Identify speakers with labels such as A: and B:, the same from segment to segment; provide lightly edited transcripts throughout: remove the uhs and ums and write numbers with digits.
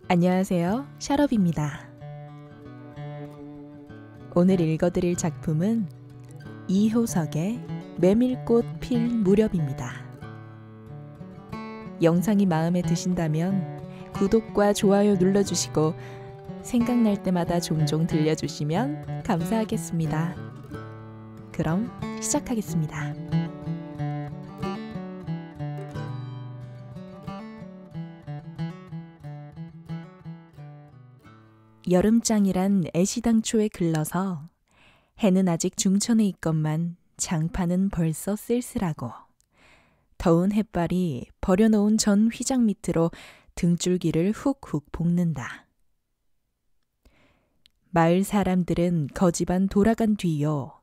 A: 안녕하세요, 샤럽입니다. 오늘 읽어드릴 작품은 이효석의 메밀꽃 필 무렵입니다. 영상이 마음에 드신다면 구독과 좋아요 눌러주시고 생각날 때마다 종종 들려주시면 감사하겠습니다. 그럼 시작하겠습니다. 여름장이란 애시당초에 글러서 해는 아직 중천에 있건만 장판은 벌써 쓸쓸하고 더운 햇발이 버려놓은 전 휘장 밑으로 등줄기를 훅훅 볶는다. 마을 사람들은 거지반 돌아간 뒤요.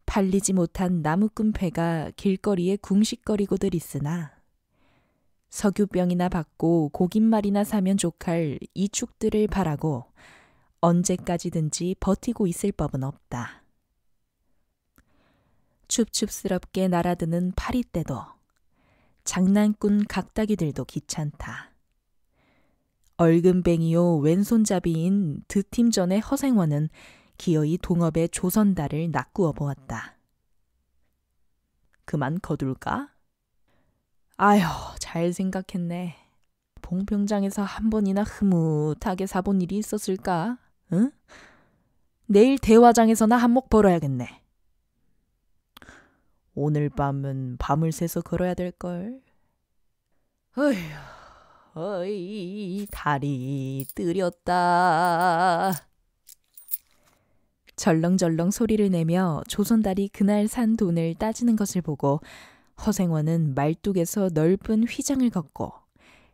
A: 팔리지 못한 나무꾼패가 길거리에 궁식거리고들 있으나 석유병이나 받고 고깃말이나 사면 족할 이 축들을 바라고 언제까지든지 버티고 있을 법은 없다. 춥춥스럽게 날아드는 파리떼도 장난꾼 각다기들도 귀찮다. 얼금뱅이요 왼손잡이인 드팀전의 허생원은 기어이 동업의 조선달을 낚구어 보았다. 그만 거둘까? 아휴, 잘 생각했네. 봉평장에서 한 번이나 흐뭇하게 사본 일이 있었을까? 응? 내일 대화장에서나 한몫 벌어야겠네. 오늘 밤은 밤을 새서 걸어야 될걸. 어이, 다리 뜨렸다. 절렁절렁 소리를 내며 조선달이 그날 산 돈을 따지는 것을 보고 허생원은 말뚝에서 넓은 휘장을 걷고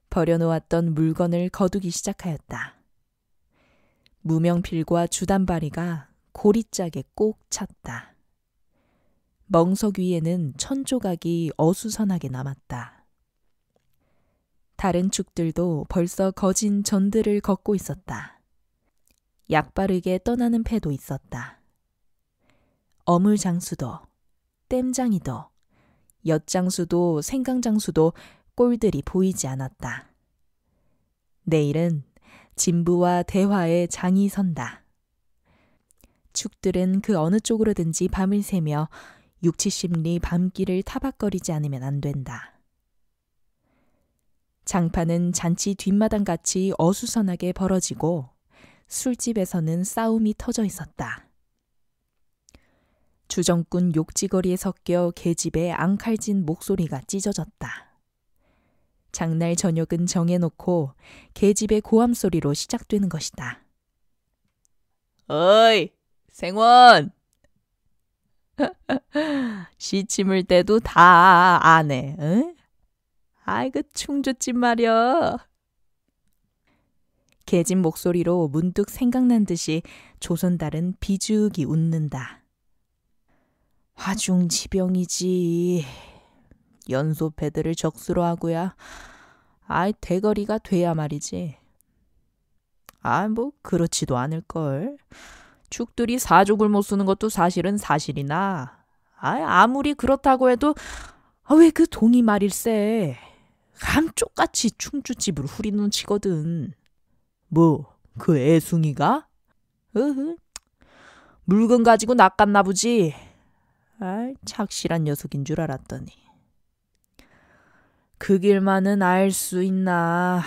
A: 버려놓았던 물건을 거두기 시작하였다. 무명필과 주단바리가 고리짝에 꼭 찼다. 멍석 위에는 천조각이 어수선하게 남았다. 다른 축들도 벌써 거진 전들을 걷고 있었다. 약바르게 떠나는 패도 있었다. 어물장수도, 땜장이도, 엿장수도 생강장수도 꼴들이 보이지 않았다. 내일은 진부와 대화의 장이 선다. 축들은 그 어느 쪽으로든지 밤을 새며 60-70리 밤길을 타박거리지 않으면 안 된다. 장판은 잔치 뒷마당같이 어수선하게 벌어지고 술집에서는 싸움이 터져 있었다. 주정꾼 욕지거리에 섞여 계집의 앙칼진 목소리가 찢어졌다. 장날 저녁은 정해놓고 계집의 고함소리로 시작되는 것이다. 어이, 생원! 시침을 때도 다 아네, 응? 아이, 그 충주집 말이여. 계집 목소리로 문득 생각난 듯이 조선달은 비죽이 웃는다. 화중지병이지. 연소패들을 적수로 하고야 아이 대거리가 돼야 말이지. 뭐 그렇지도 않을걸. 축들이 사족을 못 쓰는 것도 사실은 사실이나 아무리 그렇다고 해도 왜 그 동이 말일세. 감쪽같이 충주집을 후리는 치거든. 뭐 그 애숭이가? 물건 가지고 낚았나 보지. 착실한 녀석인 줄 알았더니. 그 길만은 알 수 있나.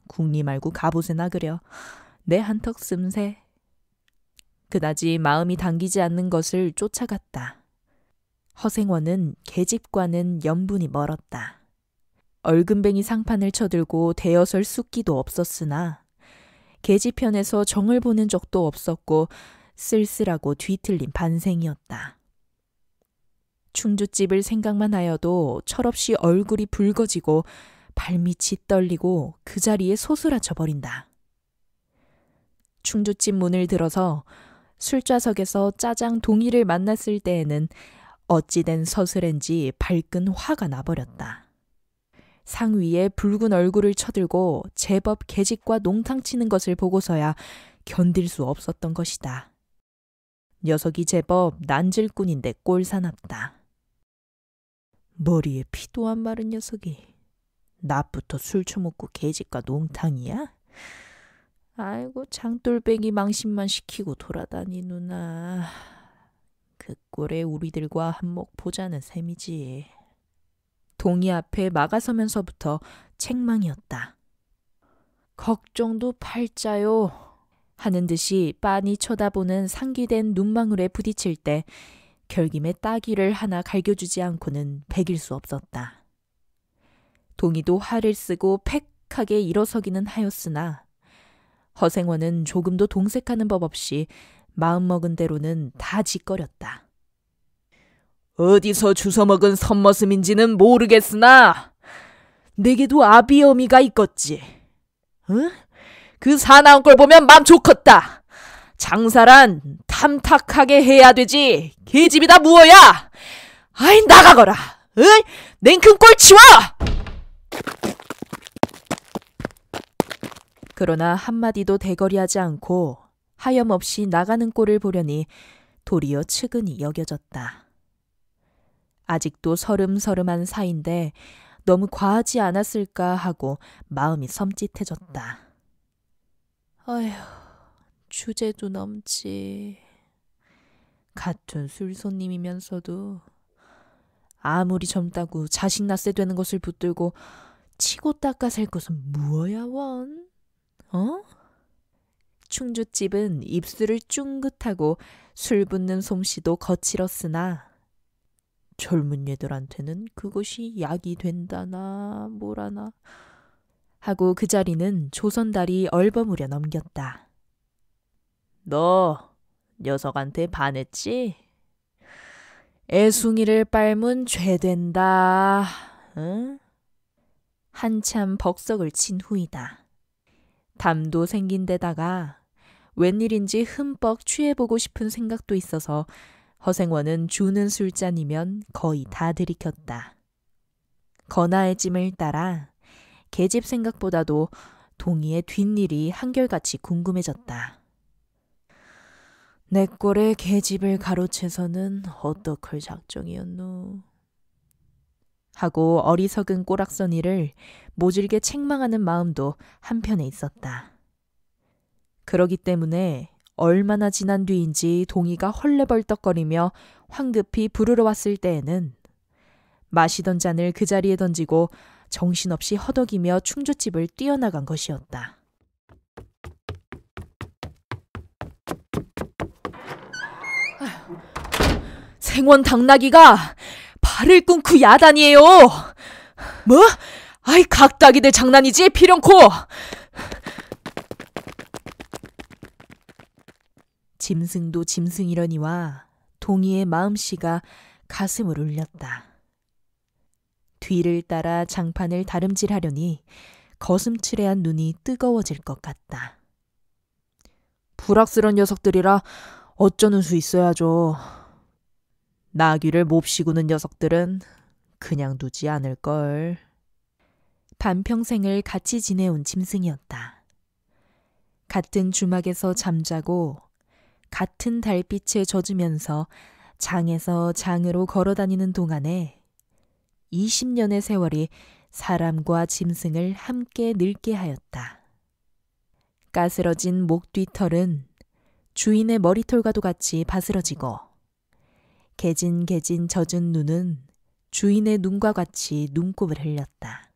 A: 궁리 말고 갑옷에나 그려. 내 한턱 씀새. 그다지 마음이 당기지 않는 것을 쫓아갔다. 허생원은 계집과는 연분이 멀었다. 얼금뱅이 상판을 쳐들고 대어설 숫기도 없었으나 계집편에서 정을 보낸 적도 없었고 쓸쓸하고 뒤틀린 반생이었다. 충주집을 생각만 하여도 철없이 얼굴이 붉어지고 발밑이 떨리고 그 자리에 소스라쳐 버린다. 충주집 문을 들어서 술좌석에서 짜장 동이를 만났을 때에는 어찌된 서슬인지 발끈 화가 나버렸다. 상 위에 붉은 얼굴을 쳐들고 제법 계집과 농탕 치는 것을 보고서야 견딜 수 없었던 것이다. 녀석이 제법 난질꾼인데 꼴사납다. 머리에 피도 안 마른 녀석이 낮부터 술 처먹고 계집과 농탕이야? 아이고 장돌뱅이 망신만 시키고 돌아다니누나. 그 꼴에 우리들과 한몫 보자는 셈이지. 동이 앞에 막아서면서부터 책망이었다. 걱정도 팔자요 하는 듯이 빤히 쳐다보는 상기된 눈망울에 부딪힐 때 결김에 따귀를 하나 갈겨주지 않고는 베길 수 없었다. 동이도 화를 쓰고 팩하게 일어서기는 하였으나 허생원은 조금도 동색하는 법 없이 마음먹은 대로는 다 짓거렸다. 어디서 주워먹은 선머슴인지는 모르겠으나 내게도 아비어미가 있겠지. 응? 그 사나운 걸 보면 맘 좋겠다. 장사란 탐탁하게 해야 되지. 계집이다 무어야. 아이 나가거라. 응? 냉큼 꼴 치워. 그러나 한마디도 대거리하지 않고 하염없이 나가는 꼴을 보려니 도리어 측은히 여겨졌다. 아직도 서름서름한 사이인데 너무 과하지 않았을까 하고 마음이 섬찟해졌다. 어휴, 주제도 넘지. 같은 술손님이면서도 아무리 젊다고 자식 낳세 되는 것을 붙들고 치고 닦아셀 것은 무어야 원? 어? 충주집은 입술을 쫑긋하고 술 붓는 솜씨도 거칠었으나 젊은 얘들한테는 그것이 약이 된다나 뭐라나 하고 그 자리는 조선달이 얼버무려 넘겼다. 너 녀석한테 반했지? 애숭이를 빨면 죄된다. 응? 한참 벅석을 친 후이다. 담도 생긴 데다가 웬일인지 흠뻑 취해보고 싶은 생각도 있어서 허생원은 주는 술잔이면 거의 다 들이켰다. 건아의 찜을 따라 계집 생각보다도 동이의 뒷일이 한결같이 궁금해졌다. 내 꼴에 계집을 가로채서는 어떡할 작정이었노? 하고 어리석은 꼬락서니를 모질게 책망하는 마음도 한편에 있었다. 그러기 때문에 얼마나 지난 뒤인지 동이가 헐레벌떡거리며 황급히 부르러 왔을 때에는 마시던 잔을 그 자리에 던지고 정신없이 허덕이며 충주집을 뛰어나간 것이었다. 생원 당나귀가 발을 끊고 야단이에요. 뭐? 아이 각다기들 장난이지 필연코. 짐승도 짐승이려니와 동이의 마음씨가 가슴을 울렸다. 뒤를 따라 장판을 다름질하려니 거슴츠레한 눈이 뜨거워질 것 같다. 불악스런 녀석들이라 어쩌는 수 있어야죠. 나귀를 몹시구는 녀석들은 그냥 두지 않을걸. 반평생을 같이 지내온 짐승이었다. 같은 주막에서 잠자고 같은 달빛에 젖으면서 장에서 장으로 걸어다니는 동안에 20년의 세월이 사람과 짐승을 함께 늙게 하였다. 까스러진 목 뒤털은 주인의 머리털과도 같이 바스러지고 개진 젖은 눈은 주인의 눈과 같이 눈곱을 흘렸다.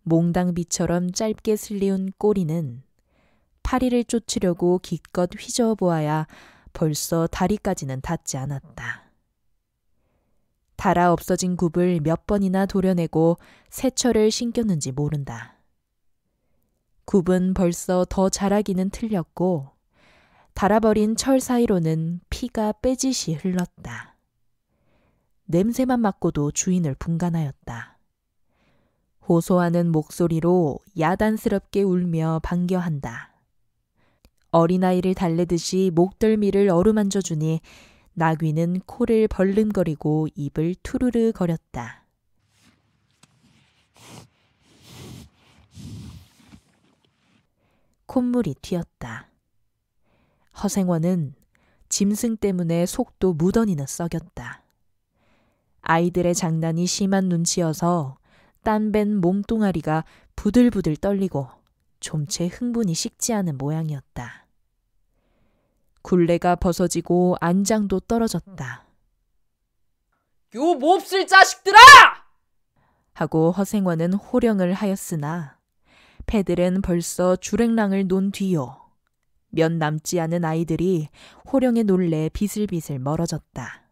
A: 몽당비처럼 짧게 슬리운 꼬리는 파리를 쫓으려고 기껏 휘저어 보아야 벌써 다리까지는 닿지 않았다. 달아 없어진 굽을 몇 번이나 도려내고 새 철을 신겼는지 모른다. 굽은 벌써 더 자라기는 틀렸고 달아버린 철 사이로는 피가 빼짓이 흘렀다. 냄새만 맡고도 주인을 분간하였다. 호소하는 목소리로 야단스럽게 울며 반겨한다. 어린아이를 달래듯이 목덜미를 어루만져 주니 나귀는 코를 벌름거리고 입을 투르르 거렸다. 콧물이 튀었다. 허생원은 짐승 때문에 속도 무던히는 썩였다. 아이들의 장난이 심한 눈치여서 딴 벤 몸뚱아리가 부들부들 떨리고 좀채 흥분이 식지 않은 모양이었다. 굴레가 벗어지고 안장도 떨어졌다.
B: 요 몹쓸 자식들아!
A: 하고 허생원은 호령을 하였으나 패들은 벌써 주랭랑을 놓은 뒤요. 몇 남지 않은 아이들이 호령에 놀래 비슬비슬 멀어졌다.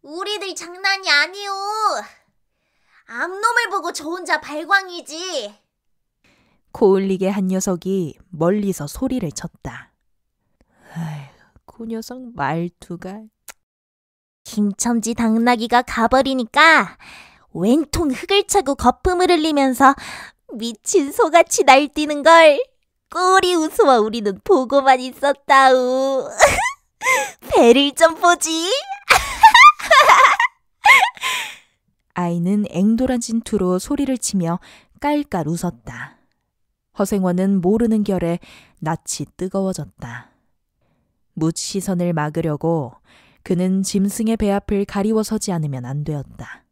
C: 우리들 장난이 아니오. 암놈을 보고 저 혼자 발광이지.
A: 코흘리게 한 녀석이 멀리서 소리를 쳤다. 아휴, 그 녀석 말투가.
C: 김첨지 당나귀가 가버리니까 웬통 흙을 차고 거품을 흘리면서 미친 소같이 날뛰는걸 꼴이 우스워 우리는 보고만 있었다우. 배를 좀 보지.
A: 아이는 앵돌한 진투로 소리를 치며 깔깔 웃었다. 허생원은 모르는 결에 낯이 뜨거워졌다. 묻 시선을 막으려고 그는 짐승의 배 앞을 가리워 서지 않으면 안 되었다.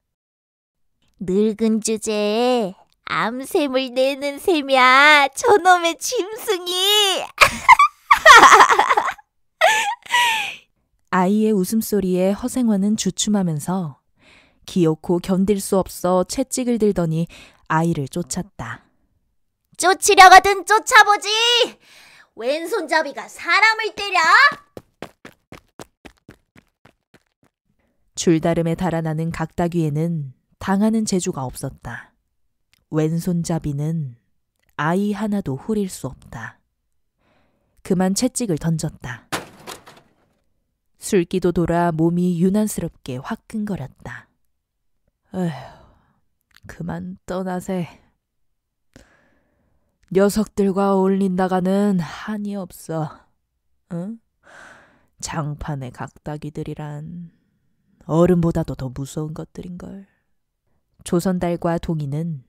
C: 늙은 주제에 암샘을 내는 셈이야. 저놈의 짐승이.
A: 아이의 웃음소리에 허생원은 주춤하면서 기어코 견딜 수 없어 채찍을 들더니 아이를 쫓았다.
C: 쫓으려거든 쫓아보지. 왼손잡이가 사람을 때려?
A: 줄다름에 달아나는 각다귀에는 당하는 재주가 없었다. 왼손잡이는 아이 하나도 후릴 수 없다. 그만 채찍을 던졌다. 술기도 돌아 몸이 유난스럽게 화끈거렸다. 에휴, 그만 떠나세. 녀석들과 어울린다가는 한이 없어. 응? 장판의 각다귀들이란 어른보다도 더 무서운 것들인걸. 조선달과 동이는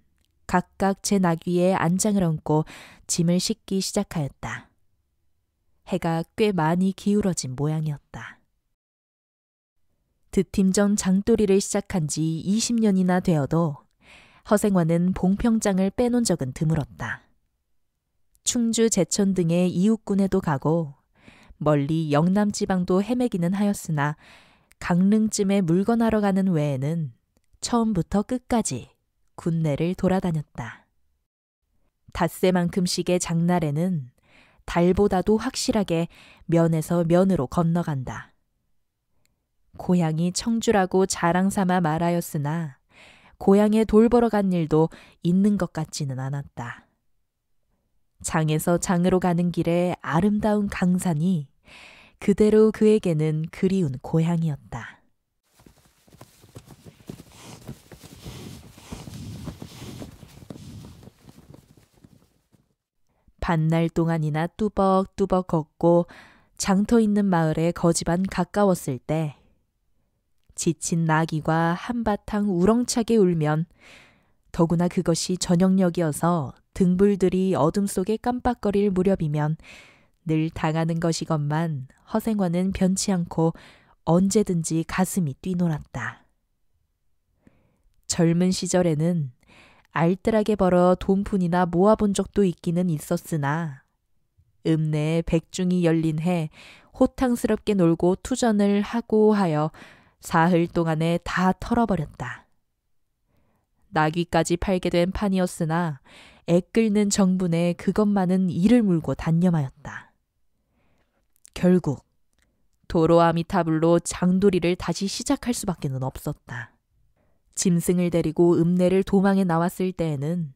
A: 각각 제 나귀에 안장을 얹고 짐을 싣기 시작하였다. 해가 꽤 많이 기울어진 모양이었다. 드팀전 장도리를 시작한 지 20년이나 되어도 허생원은 봉평장을 빼놓은 적은 드물었다. 충주 제천 등의 이웃군에도 가고 멀리 영남지방도 헤매기는 하였으나 강릉쯤에 물건하러 가는 외에는 처음부터 끝까지 군내를 돌아다녔다. 닷새만큼씩의 장날에는 달보다도 확실하게 면에서 면으로 건너간다. 고향이 청주라고 자랑삼아 말하였으나 고향에 돌보러 간 일도 있는 것 같지는 않았다. 장에서 장으로 가는 길에 아름다운 강산이 그대로 그에게는 그리운 고향이었다. 반날 동안이나 뚜벅뚜벅 걷고 장터 있는 마을에 거지반 가까웠을 때 지친 나귀가 한바탕 우렁차게 울면 더구나 그것이 저녁녘이어서 등불들이 어둠 속에 깜빡거릴 무렵이면 늘 당하는 것이건만 허생원은 변치 않고 언제든지 가슴이 뛰놀았다. 젊은 시절에는 알뜰하게 벌어 돈푼이나 모아본 적도 있기는 있었으나 읍내에 백중이 열린 해 호탕스럽게 놀고 투전을 하고 하여 사흘 동안에 다 털어버렸다. 나귀까지 팔게 된 판이었으나 애끓는 정분에 그것만은 이를 물고 단념하였다. 결국 도로아미타불로 장도리를 다시 시작할 수밖에는 없었다. 짐승을 데리고 읍내를 도망해 나왔을 때에는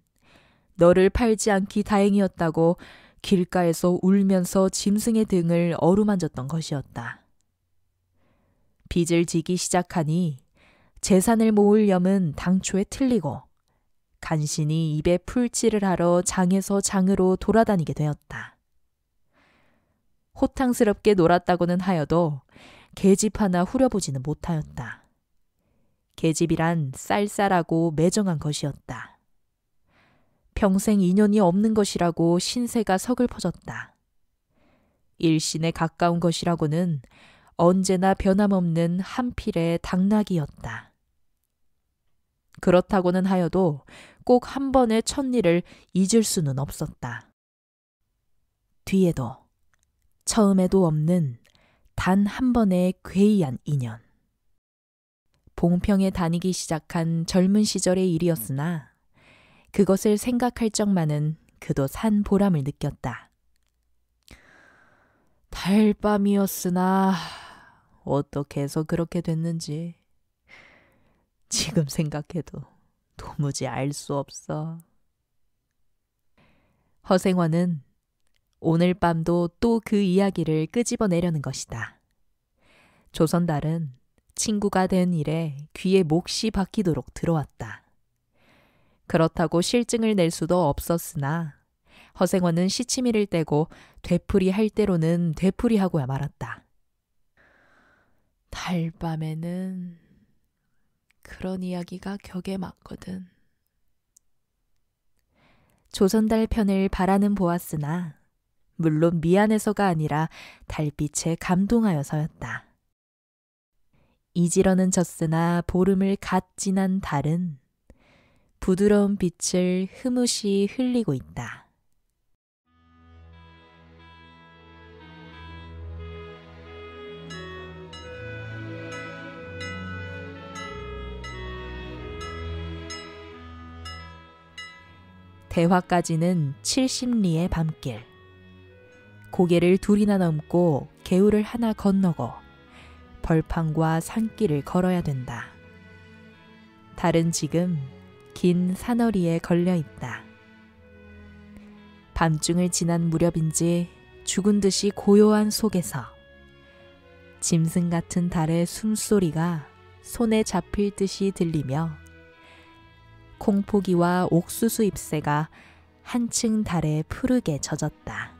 A: 너를 팔지 않기 다행이었다고 길가에서 울면서 짐승의 등을 어루만졌던 것이었다. 빚을 지기 시작하니 재산을 모을 염은 당초에 틀리고 간신히 입에 풀칠을 하러 장에서 장으로 돌아다니게 되었다. 호탕스럽게 놀았다고는 하여도 계집 하나 후려보지는 못하였다. 계집이란 쌀쌀하고 매정한 것이었다. 평생 인연이 없는 것이라고 신세가 서글퍼졌다. 일신에 가까운 것이라고는 언제나 변함없는 한 필의 당나귀였다. 그렇다고는 하여도 꼭 한 번의 첫일을 잊을 수는 없었다. 뒤에도 처음에도 없는 단 한 번의 괴이한 인연. 봉평에 다니기 시작한 젊은 시절의 일이었으나 그것을 생각할 적만은 그도 산 보람을 느꼈다. 달밤이었으나 어떻게 해서 그렇게 됐는지 지금 생각해도 도무지 알 수 없어. 허생원은 오늘 밤도 또 그 이야기를 끄집어내려는 것이다. 조선달은 친구가 된 일에 귀에 몫이 박히도록 들어왔다. 그렇다고 실증을 낼 수도 없었으나 허생원은 시치미를 떼고 되풀이할 대로는 되풀이하고야 말았다. 달밤에는 그런 이야기가 격에 맞거든. 조선달 편을 바라는 보았으나 물론 미안해서가 아니라 달빛에 감동하여서였다. 이지러는 졌으나 보름을 갓 지난 달은 부드러운 빛을 흐뭇이 흘리고 있다. 대화까지는 70리의 밤길. 고개를 둘이나 넘고 개울을 하나 건너고 벌판과 산길을 걸어야 된다. 달은 지금 긴 산허리에 걸려 있다. 밤중을 지난 무렵인지 죽은 듯이 고요한 속에서 짐승 같은 달의 숨소리가 손에 잡힐 듯이 들리며 콩포기와 옥수수 잎새가 한층 달에 푸르게 젖었다.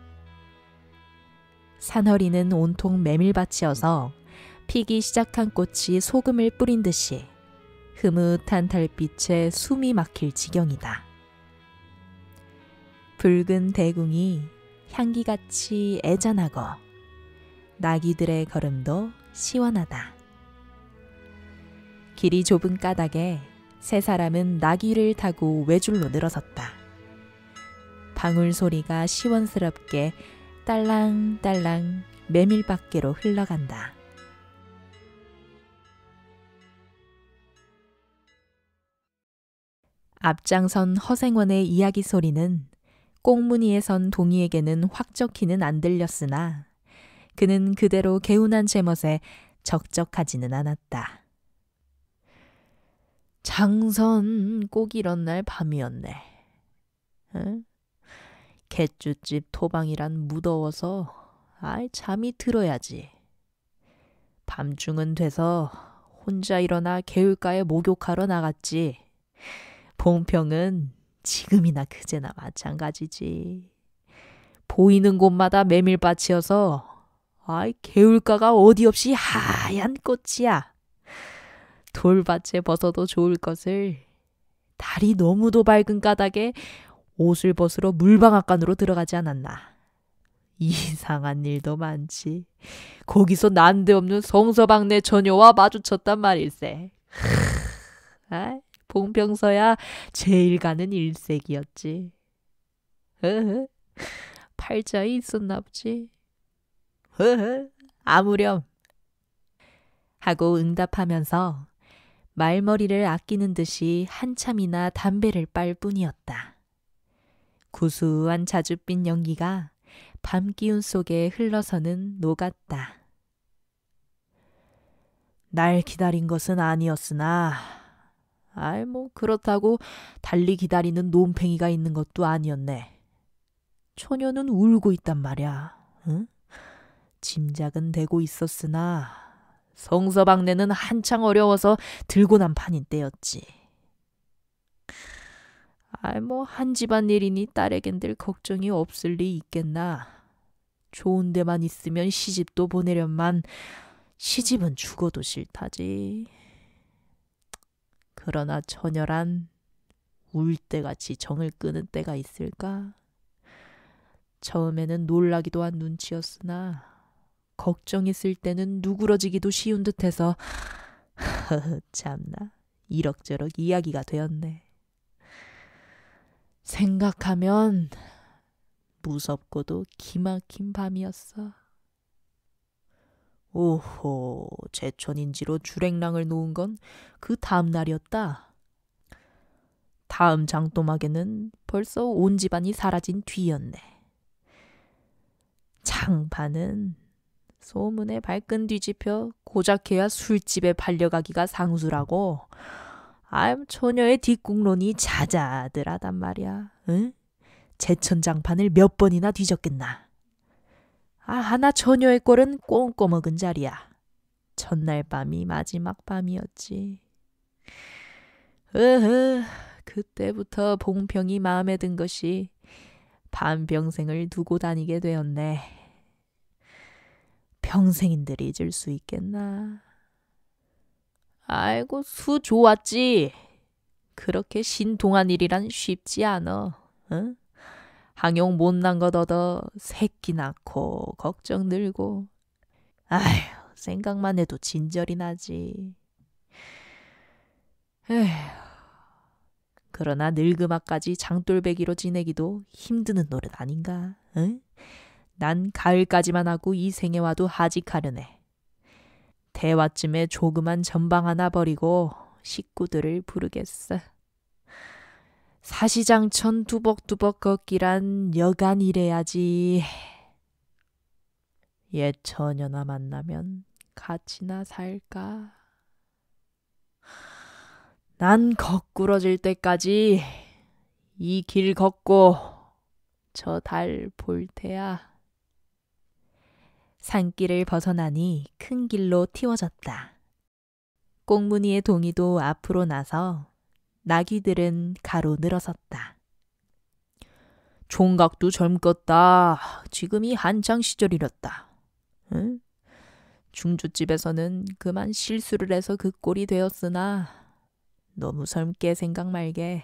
A: 산허리는 온통 메밀밭이어서 피기 시작한 꽃이 소금을 뿌린 듯이 흐뭇한 달빛에 숨이 막힐 지경이다. 붉은 대궁이 향기같이 애잔하고 나귀들의 걸음도 시원하다. 길이 좁은 까닭에 세 사람은 나귀를 타고 외줄로 늘어섰다. 방울 소리가 시원스럽게 딸랑딸랑 메밀밖으로 흘러간다. 앞장선 허생원의 이야기 소리는 꽁무니에 선 동이에게는 확적히는 안 들렸으나 그는 그대로 개운한 제멋에 적적하지는 않았다. 장선 꼭 이런 날 밤이었네. 응? 갯주집 토방이란 무더워서 잠이 들어야지. 밤중은 돼서 혼자 일어나 개울가에 목욕하러 나갔지. 봉평은 지금이나 그제나 마찬가지지. 보이는 곳마다 메밀밭이어서 개울가가 어디 없이 하얀 꽃이야. 돌밭에 벗어도 좋을 것을 달이 너무도 밝은 까닭에 옷을 벗으러 물방앗간으로 들어가지 않았나. 이상한 일도 많지. 거기서 난데없는 성서방네 처녀와 마주쳤단 말일세. 봉평서야 제일 가는 일색이었지. 팔자에 있었나 보지. 아무렴. 하고 응답하면서 말머리를 아끼는 듯이 한참이나 담배를 빨 뿐이었다. 구수한 자줏빛 연기가 밤 기운 속에 흘러서는 녹았다. 날 기다린 것은 아니었으나 그렇다고 달리 기다리는 논팽이가 있는 것도 아니었네. 처녀는 울고 있단 말이야. 응? 짐작은 되고 있었으나 성서방네는 한창 어려워서 들고 난 판인 때였지. 한 집안 일이니 딸에겐들 걱정이 없을 리 있겠나. 좋은 데만 있으면 시집도 보내련만 시집은 죽어도 싫다지. 그러나 처녀란 울 때같이 정을 끄는 때가 있을까? 처음에는 놀라기도 한 눈치였으나 걱정 있을 때는 누그러지기도 쉬운 듯해서 참나 이럭저럭 이야기가 되었네. 생각하면 무섭고도 기막힌 밤이었어. 오호, 제천인지로 주랭랑을 놓은 건 그 다음 날이었다. 다음 장도막에는 벌써 온 집안이 사라진 뒤였네. 장반은 소문에 발끈 뒤집혀 고작해야 술집에 팔려가기가 상수라고 처녀의 뒷국론이 자자들하단 말이야. 응? 제천장판을 몇 번이나 뒤졌겠나. 하나 처녀의 꼴은 꽁꼬먹은 자리야. 첫날 밤이 마지막 밤이었지. 그때부터 봉평이 마음에 든 것이 반평생을 두고 다니게 되었네. 평생인들이 잊을 수 있겠나. 아이고, 수 좋았지. 그렇게 신동한 일이란 쉽지 않아. 응? 항용 못난 것 얻어 새끼 낳고 걱정 들고. 아휴, 생각만 해도 진절이 나지. 에휴. 그러나 늙음아까지 장돌배기로 지내기도 힘드는 노릇 아닌가? 응? 난 가을까지만 하고 이 생에 와도 하직하려네. 대화쯤에 조그만 전방 하나 버리고 식구들을 부르겠어. 사시장천 두벅두벅 걷기란 여간 이래야지. 옛 처녀나 만나면 같이나 살까? 난 거꾸러질 때까지 이 길 걷고 저 달 볼 테야. 산길을 벗어나니 큰 길로 튀워졌다. 꽁무니의 동이도 앞으로 나서 나귀들은 가로 늘어섰다. 총각도 젊겠다. 지금이 한창 시절이렸다. 응? 중주집에서는 그만 실수를 해서 그 꼴이 되었으나 너무 젊게 생각 말게.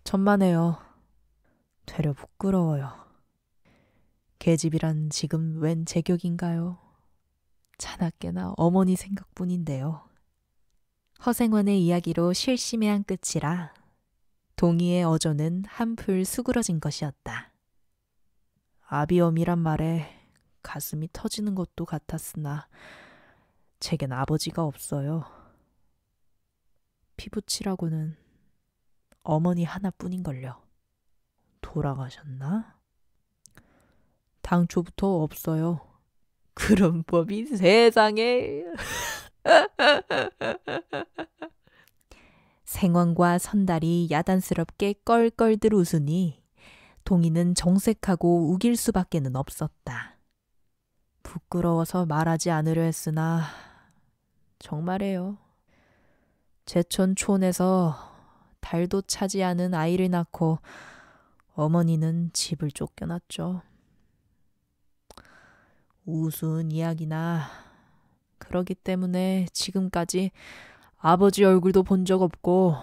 A: 천만에요. 되려 부끄러워요. 계집이란 지금 웬 제격인가요? 차납게나 어머니 생각뿐인데요. 허생원의 이야기로 실심의 끝이라 동희의 어조는 한풀 수그러진 것이었다. 아비엄이란 말에 가슴이 터지는 것도 같았으나 제겐 아버지가 없어요. 피부치라고는 어머니 하나뿐인걸요. 돌아가셨나? 당초부터 없어요. 그런 법이 세상에. 생원과 선달이 야단스럽게 껄껄들 웃으니 동희는 정색하고 우길 수밖에는 없었다. 부끄러워서 말하지 않으려 했으나 정말이에요. 제천 촌에서 달도 차지 않은 아이를 낳고 어머니는 집을 쫓겨났죠. 우스운 이야기나 그러기 때문에 지금까지 아버지 얼굴도 본 적 없고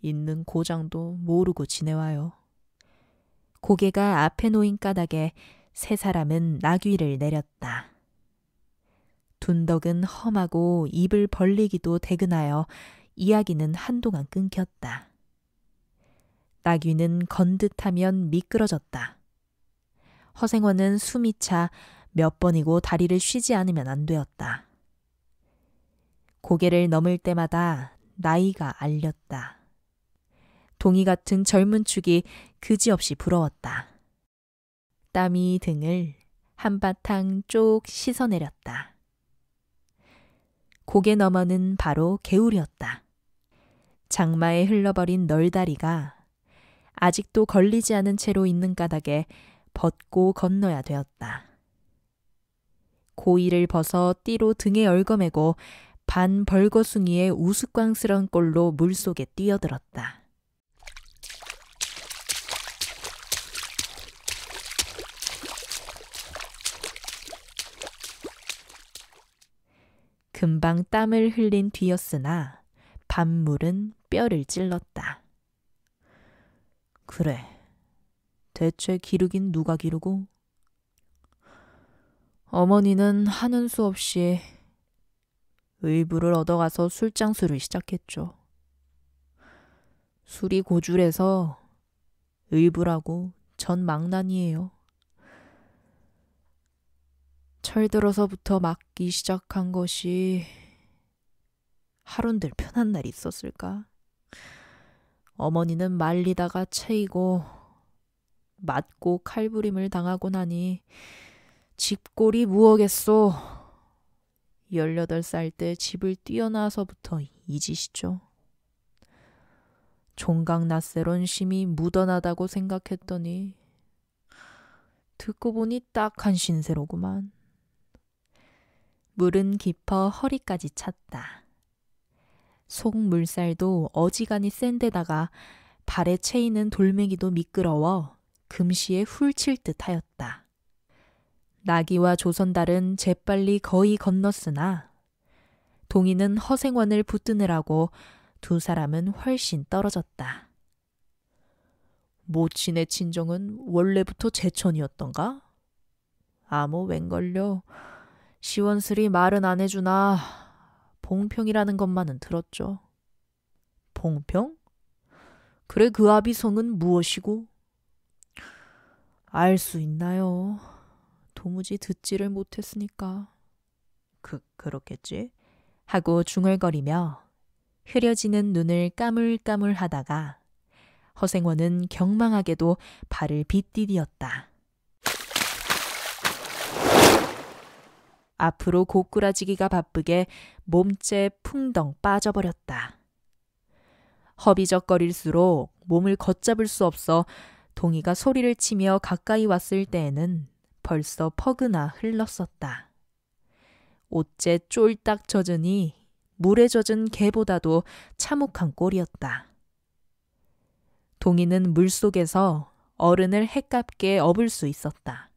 A: 있는 고장도 모르고 지내와요. 고개가 앞에 놓인 까닭에 세 사람은 나귀를 내렸다. 둔덕은 험하고 입을 벌리기도 대근하여 이야기는 한동안 끊겼다. 나귀는 건듯하면 미끄러졌다. 허생원은 숨이 차 몇 번이고 다리를 쉬지 않으면 안 되었다. 고개를 넘을 때마다 나이가 알렸다. 동이 같은 젊은 축이 그지없이 부러웠다. 땀이 등을 한바탕 쪽 씻어내렸다. 고개 너머는 바로 개울이었다. 장마에 흘러버린 널다리가 아직도 걸리지 않은 채로 있는 까닭에 벗고 건너야 되었다. 고이를 벗어 띠로 등에 얽어매고 반 벌거숭이의 우스꽝스런 꼴로 물속에 뛰어들었다. 금방 땀을 흘린 뒤였으나 밤물은 뼈를 찔렀다. 그래, 대체 기르긴 누가 기르고? 어머니는 하는 수 없이 의부를 얻어가서 술장수를 시작했죠. 술이 고줄해서 의부라고 전 망난이에요. 철들어서부터 맞기 시작한 것이 하룬들 편한 날이 있었을까? 어머니는 말리다가 채이고 맞고 칼부림을 당하고 나니 집골이 무엇겠소. 18살 때 집을 뛰어나서부터 이 짓이죠. 종각낫세론 심히 묻어나다고 생각했더니 듣고 보니 딱한 신세로구만. 물은 깊어 허리까지 찼다. 속 물살도 어지간히 센 데다가 발에 채이는 돌멩이도 미끄러워 금시에 훌칠 듯 하였다. 나기와 조선달은 재빨리 거의 건넜으나 동이는 허생원을 붙드느라고 두 사람은 훨씬 떨어졌다. 모친의 친정은 원래부터 제천이었던가? 아무 웬걸요. 시원스리 말은 안 해주나 봉평이라는 것만은 들었죠. 봉평? 그래 그 아비성은 무엇이고? 알 수 있나요? 도무지 듣지를 못했으니까. 그렇겠지? 하고 중얼거리며 흐려지는 눈을 까물까물 하다가 허생원은 경망하게도 발을 빗디디었다. 앞으로 고꾸라지기가 바쁘게 몸째 풍덩 빠져버렸다. 허비적거릴수록 몸을 걷잡을 수 없어 동이가 소리를 치며 가까이 왔을 때에는 벌써 퍼그나 흘렀었다. 옷째 쫄딱 젖으니 물에 젖은 개보다도 참혹한 꼴이었다. 동이는 물속에서 어른을 해깝게 업을 수 있었다.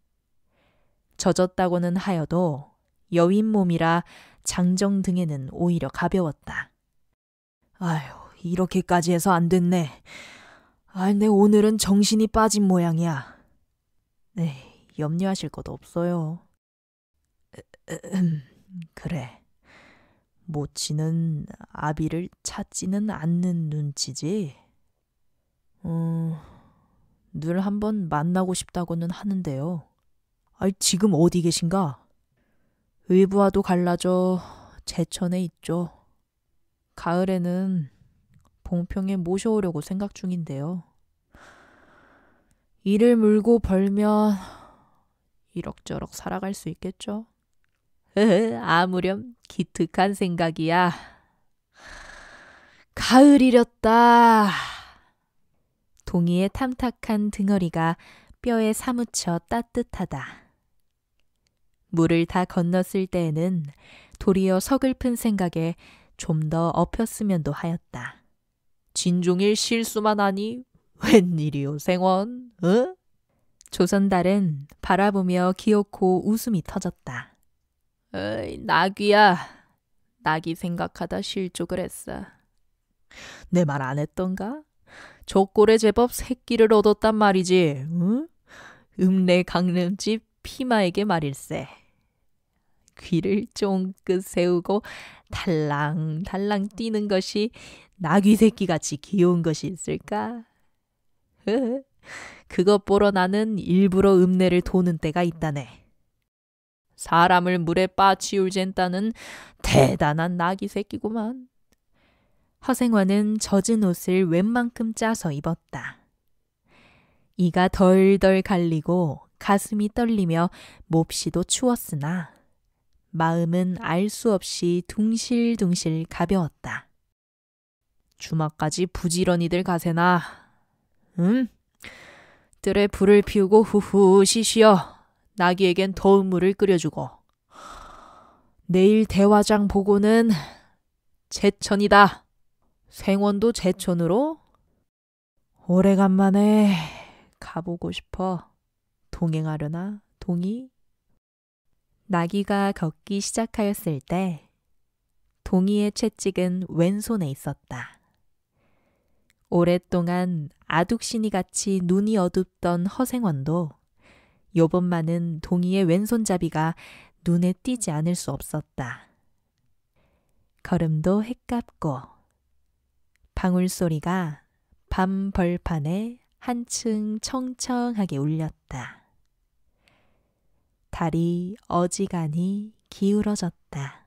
A: 젖었다고는 하여도 여인 몸이라 장정 등에는 오히려 가벼웠다. 아휴, 이렇게까지 해서 안 됐네. 내 오늘은 정신이 빠진 모양이야. 네, 염려하실 것도 없어요. 그래. 모치는 아비를 찾지는 않는 눈치지? 늘 한번 만나고 싶다고는 하는데요. 지금 어디 계신가? 의부와도 갈라져 제천에 있죠. 가을에는 봉평에 모셔오려고 생각 중인데요. 이를 물고 벌면 이럭저럭 살아갈 수 있겠죠. 아무렴 기특한 생각이야. 가을이렸다. 동이의 탐탁한 등허리가 뼈에 사무쳐 따뜻하다. 물을 다 건넜을 때에는 도리어 서글픈 생각에 좀 더 엎였으면도 하였다. 진종일 실수만 하니 웬일이오 생원? 조선달은 바라보며 기어코 웃음이 터졌다. 나귀야. 나귀 생각하다 실족을 했어. 내 말 안 했던가? 족골에 제법 새끼를 얻었단 말이지. 응? 읍내 강릉집 피마에게 말일세. 귀를 쫑긋 세우고 달랑달랑 뛰는 것이 나귀 새끼같이 귀여운 것이 있을까? 그것 보러 나는 일부러 읍내를 도는 때가 있다네. 사람을 물에 빠치울 젠따는 대단한 나귀 새끼구만. 허생원은 젖은 옷을 웬만큼 짜서 입었다. 이가 덜덜 갈리고 가슴이 떨리며 몹시도 추웠으나 마음은 알 수 없이 둥실둥실 가벼웠다. 주막까지 부지런히들 가세나. 뜰에 불을 피우고 후후 쉬쉬어 나귀에겐 더운 물을 끓여주고. 내일 대화장 보고는 제천이다. 생원도 제천으로? 오래간만에 가보고 싶어. 동행하려나, 동이? 나귀가 걷기 시작하였을 때 동이의 채찍은 왼손에 있었다. 오랫동안 아둑신이같이 눈이 어둡던 허생원도 요번만은 동이의 왼손잡이가 눈에 띄지 않을 수 없었다. 걸음도 해깝고 방울소리가 밤 벌판에 한층 청청하게 울렸다. 달이 어지간히 기울어졌다.